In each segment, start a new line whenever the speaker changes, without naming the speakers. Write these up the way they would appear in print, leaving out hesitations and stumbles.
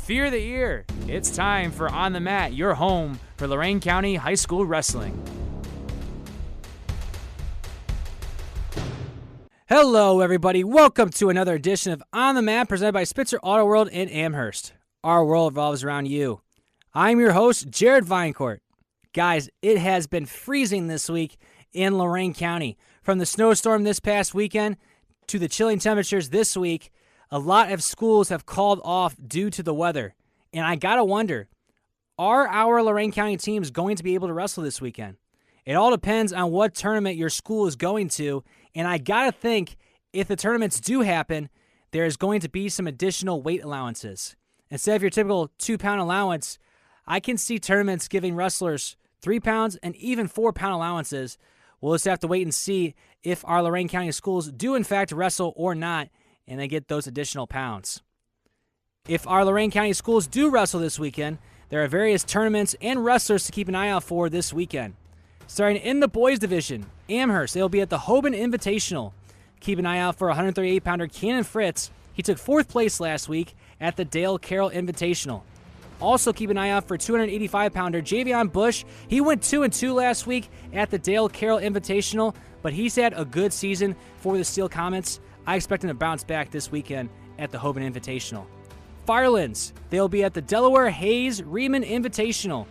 Fear the ear. It's time for On the Mat, your home for Lorain County High School Wrestling. Hello, everybody. Welcome to another edition of On the Mat, presented by Spitzer Auto World in Amherst. Our world revolves around you. I'm your host, Jared Viancourt. Guys, it has been freezing this week in Lorain County. From the snowstorm this past weekend to the chilling temperatures this week, a lot of schools have called off due to the weather. And I gotta wonder, are our Lorain County teams going to be able to wrestle this weekend? It all depends on what tournament your school is going to, and I gotta think if the tournaments do happen, there is going to be some additional weight allowances. Instead of your typical 2-pound allowance, I can see tournaments giving wrestlers 3 pounds and even 4-pound allowances. We'll just have to wait and see if our Lorain County schools do in fact wrestle or not, and they get those additional pounds. If our Lorain County schools do wrestle this weekend, there are various tournaments and wrestlers to keep an eye out for this weekend. Starting in the boys division, Amherst, they'll be at the Hoban Invitational. Keep an eye out for 138-pounder Cannon Fritz. He took 4th place last week at the Dale Carroll Invitational. Also keep an eye out for 285-pounder Javion Bush. He went 2-2 last week at the Dale Carroll Invitational, but he's had a good season for the Steel Comets. I expect him to bounce back this weekend at the Hoban Invitational. Firelands, they'll be at the Delaware Hayes Riemann Invitational.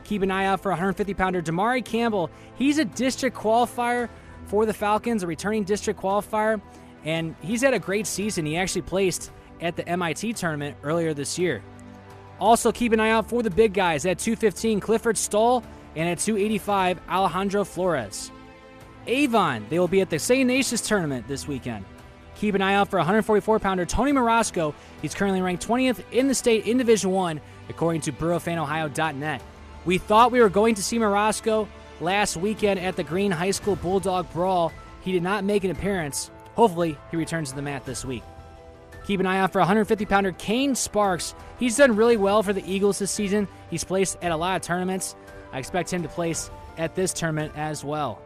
Keep an eye out for 150-pounder Damari Campbell. He's a district qualifier for the Falcons, a returning district qualifier, and he's had a great season. He actually placed at the MIT tournament earlier this year. Also keep an eye out for the big guys at 215 Clifford Stahl and at 285 Alejandro Flores. Avon, they will be at the St. Ignatius tournament this weekend. Keep an eye out for 144-pounder Tony Morosco. He's currently ranked 20th in the state in Division I, according to BureauFanOhio.net. We thought we were going to see Morosco last weekend at the Green High School Bulldog Brawl. He did not make an appearance. Hopefully, he returns to the mat this week. Keep an eye out for 150-pounder Kane Sparks. He's done really well for the Eagles this season. He's placed at a lot of tournaments. I expect him to place at this tournament as well.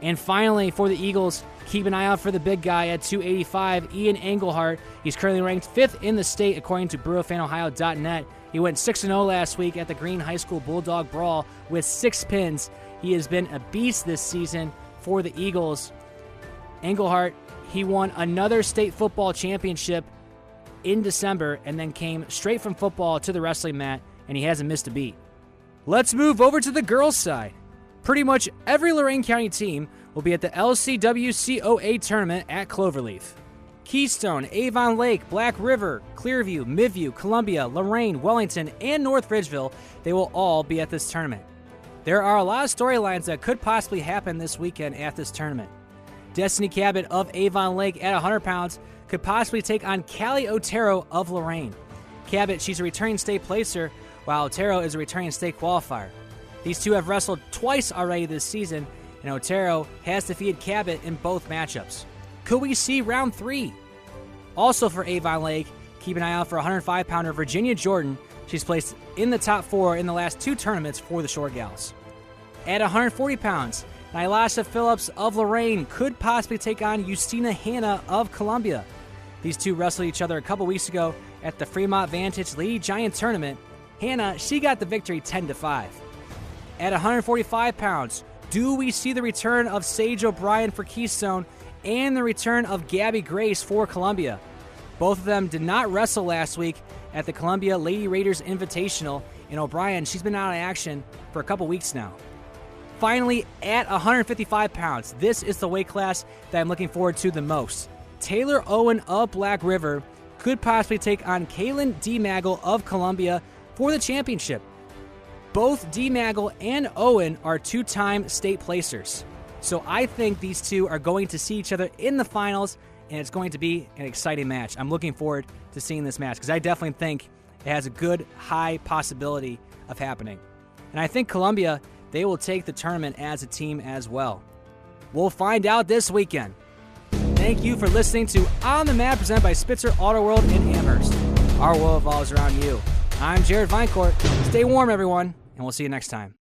And finally, for the Eagles, keep an eye out for the big guy at 285, Ian Engelhart. He's currently ranked 5th in the state, according to BureauFanOhio.net. He went 6-0 last week at the Green High School Bulldog Brawl with 6 pins. He has been a beast this season for the Eagles. Engelhart, he won another state football championship in December and then came straight from football to the wrestling mat, and he hasn't missed a beat. Let's move over to the girls' side. Pretty much every Lorain County team will be at the LCWCOA tournament at Cloverleaf. Keystone, Avon Lake, Black River, Clearview, Midview, Columbia, Lorain, Wellington, and North Ridgeville, they will all be at this tournament. There are a lot of storylines that could possibly happen this weekend at this tournament. Destiny Cabot of Avon Lake at 100 pounds could possibly take on Callie Otero of Lorain. Cabot, she's a returning state placer, while Otero is a returning state qualifier. These two have wrestled twice already this season, and Otero has defeated Cabot in both matchups. Could we see round 3? Also for Avon Lake, keep an eye out for 105-pounder Virginia Jordan. She's placed in the top 4 in the last 2 tournaments for the short gals. At 140 pounds, Nylasha Phillips of Lorain could possibly take on Justina Hanna of Columbia. These two wrestled each other a couple weeks ago at the Fremont Vantage Lady Giant Tournament. Hanna, she got the victory 10-5. At 145 pounds, do we see the return of Sage O'Brien for Keystone and the return of Gabby Grace for Columbia? Both of them did not wrestle last week at the Columbia Lady Raiders Invitational, and O'Brien, she's been out of action for a couple weeks now. Finally, at 155 pounds, this is the weight class that I'm looking forward to the most. Taylor Owen of Black River could possibly take on Kaylin DeMagel of Columbia for the championship. Both DeMagel and Owen are 2-time state placers. So I think these two are going to see each other in the finals, and it's going to be an exciting match. I'm looking forward to seeing this match because I definitely think it has a good, high possibility of happening. And I think Columbia, they will take the tournament as a team as well. We'll find out this weekend. Thank you for listening to On the Mat, presented by Spitzer Auto World in Amherst. Our world revolves around you. I'm Jared Viancourt. Stay warm, everyone, and we'll see you next time.